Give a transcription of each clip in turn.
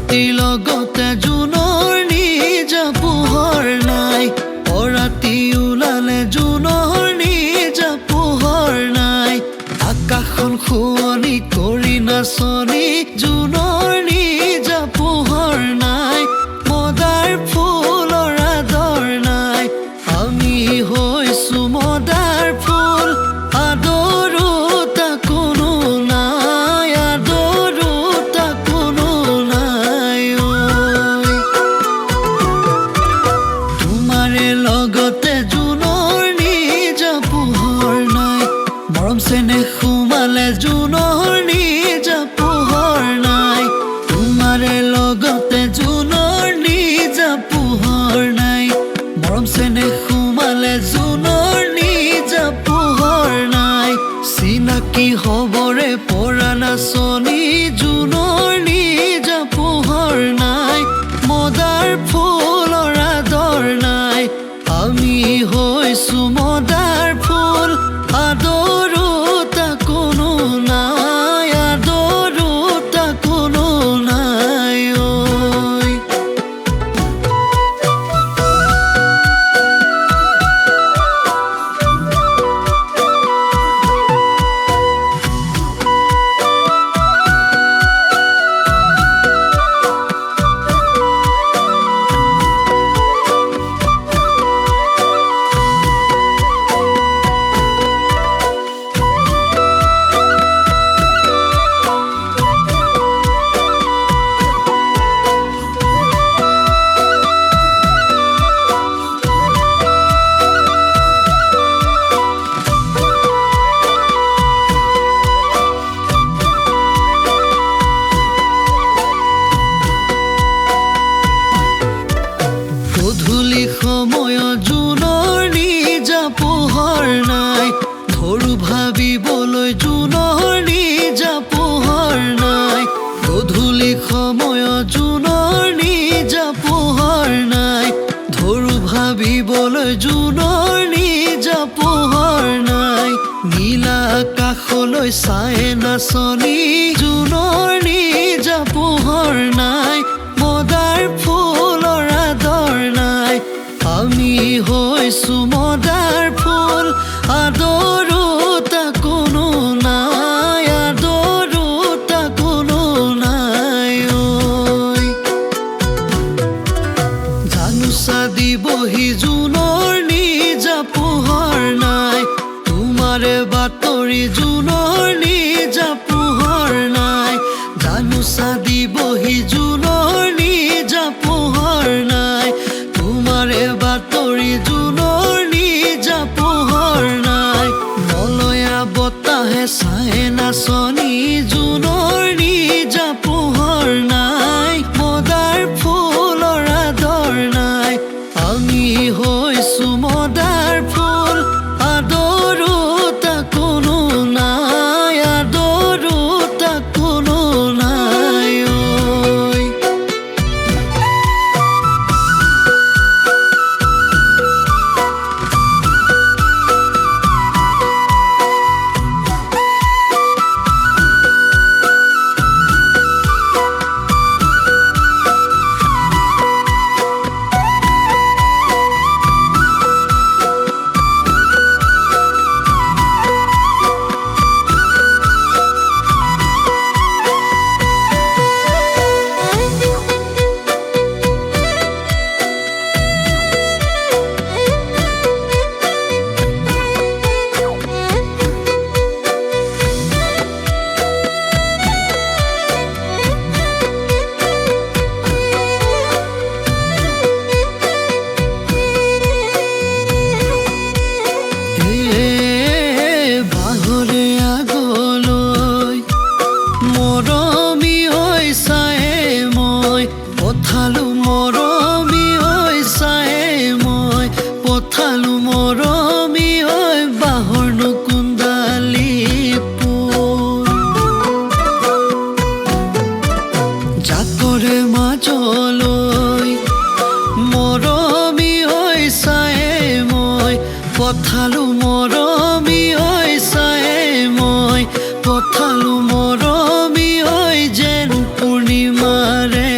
ৰাতিৰ লগতে জোনৰ নিজা পোহৰ নাই অৰাতি ওলালে জোনৰ নিজা পোহৰ নাই আকাশখন শুৱনি কৰি নাচনি জোনৰ নিজা পোহৰ নাই মদাৰ ফুলৰ আদৰ নাই আমি হৈছো মদাৰ ফুল আদৰো তা কোনো নাই আদৰো তা কোনো নাই তোমাৰে লগতে জোনৰ নিজা পোহৰ নাই মৰম চেনেহ সোমালে জোনৰ নিজা পোহৰ নাই তোমাৰে লগতে জোনৰ নিজা পোহৰ নাই মৰম চেনেহ সোমালে জোনৰ নিজা পোহৰ নাই চিনাকি হবৰে পৰা নাচনি জোনৰ নিজা পোহৰ নাই মদাৰ ফুলৰ আদৰ নাই আমি হৈছো মদাৰ ফুল আদৰো তা কোনো নাই আদৰো তা কোনো নাই গধূলি সময় জোনৰ নিজা পোহৰ নাই ধৰো ভাবিবলৈ জোনৰ নিজা পোহৰ নাই গধূলি সময় জোনৰ নিজা পোহৰ নাই ধৰো ভাবিবলৈ জোনৰ নিজা পোহৰ নাই নীলা আকাশলৈ চাই নাচনি জোনৰ নিজা পোহৰ নাই মদাৰ ফুলৰ আদৰ নাই আমি হৈছো মদাৰ ফুল আদৰো তা কোনো নাই আদৰো তা কোনো নাই জানোচা দিবহি জোনৰ নিজা পোহৰ নাই তোমাৰে বাতৰি জোনৰ নিজা পোহৰ নাই জানোচা দিবহি জোনৰ নিজা পোহৰ নাই তোমাৰে বাতৰি জোনৰ নিজা পোহৰ নাই মলয়া বতাহে চাই নাচনি জোনৰ নিজা পোহৰ নাই মদাৰ ফুলৰ আদৰ নাই আমি হৈছো মদাৰ ফুল আদৰো তা কোনো নাই আদৰো তা কোনো নাই পথালো মৰমী হৈ চায়ে মই পথালো মৰমী হৈ বাহৰ নকুন্দালি ফুল জাকৰে মাজলৈ মৰমী হৈ চায়ে মই পথালো মৰমী হৈ চায়ে মই পথালো মৰমী হৈ যেন পূৰ্ণিমাৰে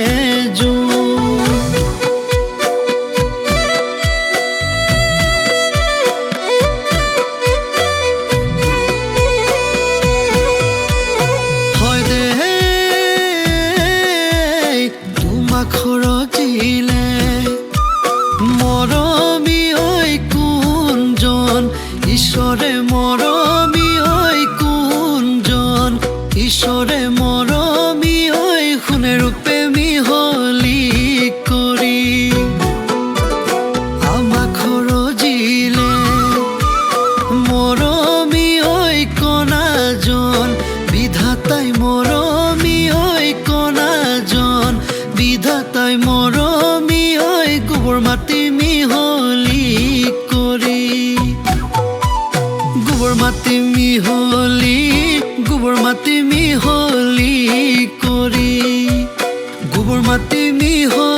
আমাক সৰজিলে মৰমী ঐ কোনজন ঈশ্বৰে মৰমী ঐ কোনজন ঈশ্বৰে মৰমী ঐ সোণে ৰূপে মিহলি কৰি আমাক সৰজিলে মৰমী ঐ কণাজন বিধাতাই মৰমী ঐ কণাজন বিধাতাই মৰমী ঐ গোবৰ মাটি মিহলি কৰি গোবৰ মাটি মিহলি গোবৰ মাটি মিহলি কৰি গোবৰ মাটি মিহলি